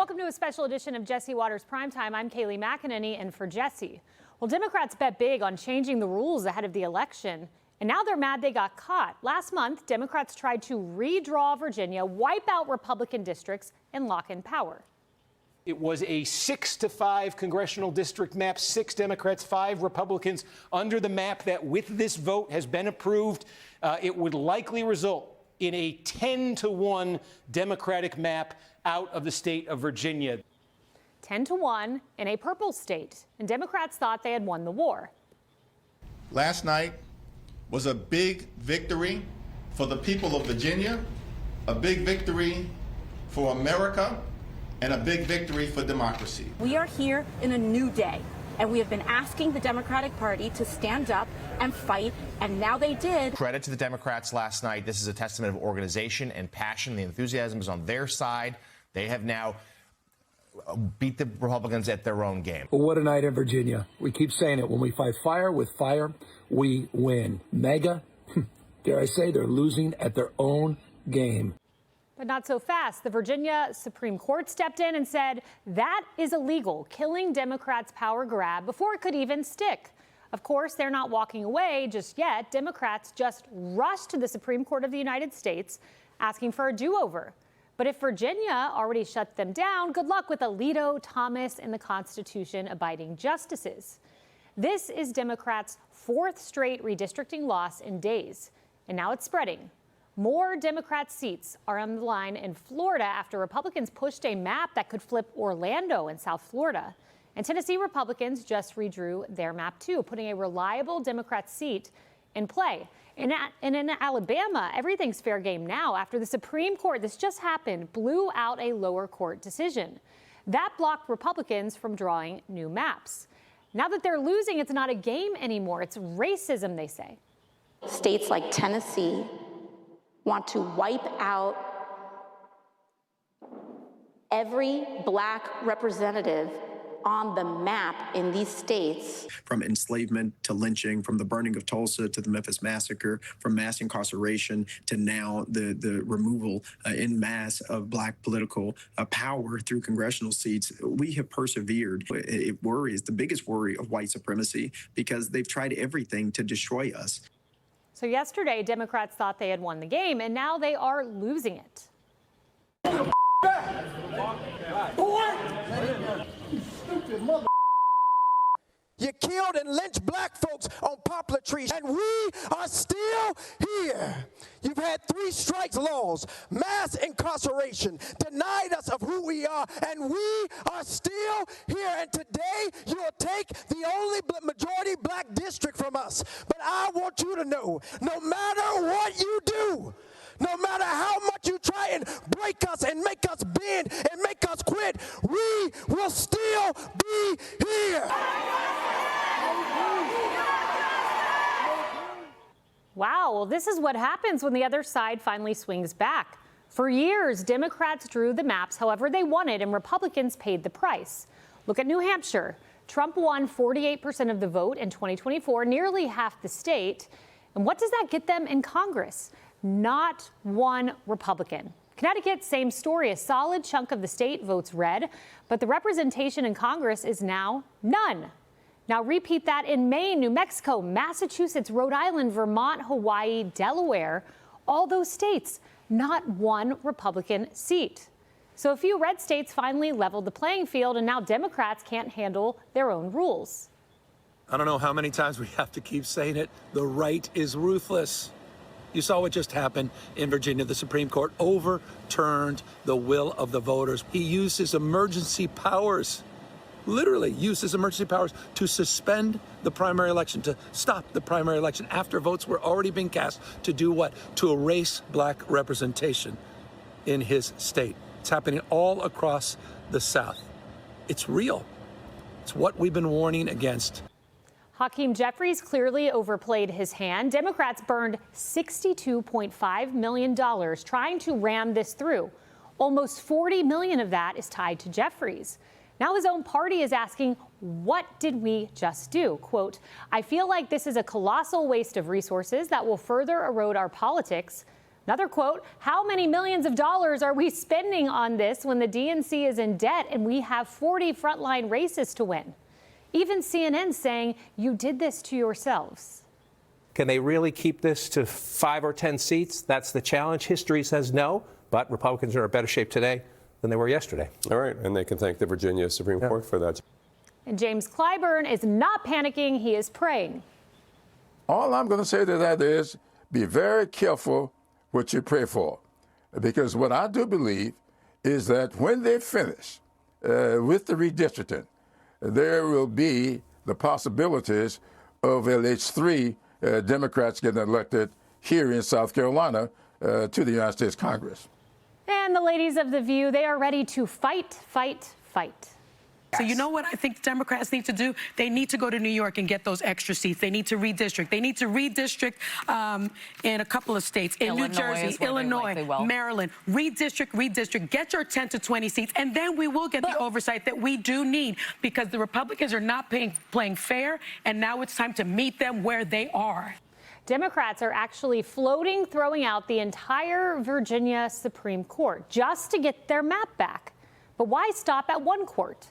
welcome to a special edition of Jesse Watters Primetime. I'm Kayleigh McEnany, and for Jesse. Well, Democrats bet big on changing the rules ahead of the election, and now they're mad they got caught. Last month, Democrats tried to redraw Virginia, wipe out Republican districts, and lock in power. It was a 6-5 congressional district map, 6 Democrats, 5 Republicans under the map that with this vote has been approved. It would likely result in a 10-1 Democratic map out of the state of Virginia. 10-1 in a purple state, and Democrats thought they had won the war. Last night was a big victory for the people of Virginia, a big victory for America, and a big victory for democracy. We are here in a new day, and we have been asking the Democratic Party to stand up and fight, and now they did. Credit to the Democrats last night. This is a testament of organization and passion. The enthusiasm is on their side. They have now beat the Republicans at their own game. Well, what a night in Virginia. We keep saying it. When we fight fire with fire, we win. Mega, dare I say, they're losing at their own game. But not so fast. The Virginia Supreme Court stepped in and said that is illegal, killing Democrats' power grab before it could even stick. Of course, they're not walking away just yet. Democrats just rushed to the Supreme Court of the United States asking for a do-over. But if Virginia already shut them down, good luck with Alito, Thomas, and the Constitution-abiding justices. This is Democrats' 4th straight redistricting loss in days, and now it's spreading. More Democrat seats are on the line in Florida after Republicans pushed a map that could flip Orlando in South Florida. And Tennessee Republicans just redrew their map, too, putting a reliable Democrat seat in play. And in Alabama, everything's fair game now after the Supreme Court, this just happened, blew out a lower court decision. That blocked Republicans from drawing new maps. Now that they're losing, it's not a game anymore. It's racism, they say. States like Tennessee want to wipe out every black representative on the map in these states. From enslavement to lynching, from the burning of Tulsa to the Memphis massacre, from mass incarceration to now the removal en masse of black political power through congressional seats, we have persevered. It worries, the biggest worry of white supremacy, because they've tried everything to destroy us. So yesterday, Democrats thought they had won the game, and now they are losing it. You killed and lynched black folks on poplar trees, and we are still here. You've had 3 strikes laws, mass incarceration, denied us of who we are, and we are still here. And today, you'll take the only majority black district from us. But I want you to know, no matter what you do, no matter how much you try and break us and make us bend and make us quit, we will still be here. Wow, well, this is what happens when the other side finally swings back. For years, Democrats drew the maps however they wanted, and Republicans paid the price. Look at New Hampshire. Trump won 48% of the vote in 2024, nearly half the state. And what does that get them in Congress? Not one Republican. Connecticut, same story. A solid chunk of the state votes red, but the representation in Congress is now none. Now repeat that in Maine, New Mexico, Massachusetts, Rhode Island, Vermont, Hawaii, Delaware, all those states, not one Republican seat. So a few red states finally leveled the playing field, and now Democrats can't handle their own rules. I don't know how many times we have to keep saying it. The right is ruthless. You saw what just happened in Virginia. The Supreme Court overturned the will of the voters. He used his emergency powers, literally used his emergency powers to suspend the primary election, to stop the primary election after votes were already being cast. To do what? To erase black representation in his state. It's happening all across the South. It's real. It's what we've been warning against. Hakeem Jeffries clearly overplayed his hand. Democrats burned $62.5 million trying to ram this through. Almost $40 million of that is tied to Jeffries. Now his own party is asking, what did we just do? Quote, I feel like this is a colossal waste of resources that will further erode our politics. Another quote, how many millions of dollars are we spending on this when the DNC is in debt and we have 40 frontline races to win? Even CNN saying you did this to yourselves. Can they really keep this to 5 or 10 seats? That's the challenge. History says no, but Republicans are in better shape today than they were yesterday. All right, and they can thank the Virginia Supreme Court for that. And James Clyburn is not panicking, he is praying. All I'm going to say to that is be very careful what you pray for, because what I do believe is that when they finish with the redistricting, there will be the possibilities of at least 3 Democrats getting elected here in South Carolina to the United States Congress. And the ladies of The View, they are ready to fight, fight, fight. So you know what I think Democrats need to do? They need to go to New York and get those extra seats. They need to redistrict. They need to redistrict in a couple of states, in New Jersey, Illinois, Maryland. Redistrict, get your 10 to 20 seats, and then we will get the oversight that we do need, because the Republicans are not playing fair, and now it's time to meet them where they are. Democrats are actually throwing out the entire Virginia Supreme Court just to get their map back. But why stop at one court?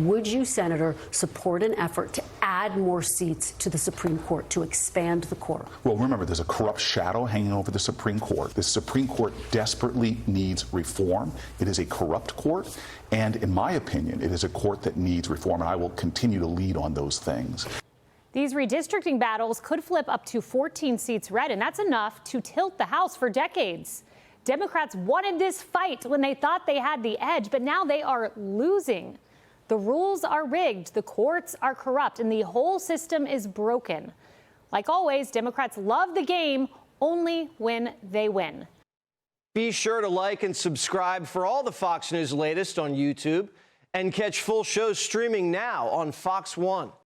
Would you, Senator, support an effort to add more seats to the Supreme Court, to expand the court? Well, remember, there's a corrupt shadow hanging over the Supreme Court. The Supreme Court desperately needs reform. It is a corrupt court, and in my opinion, it is a court that needs reform, and I will continue to lead on those things. These redistricting battles could flip up to 14 seats red, and that's enough to tilt the House for decades. Democrats wanted this fight when they thought they had the edge, but now they are losing. The rules are rigged, the courts are corrupt, and the whole system is broken. Like always, Democrats love the game only when they win. Be sure to like and subscribe for all the Fox News latest on YouTube, and catch full shows streaming now on Fox One.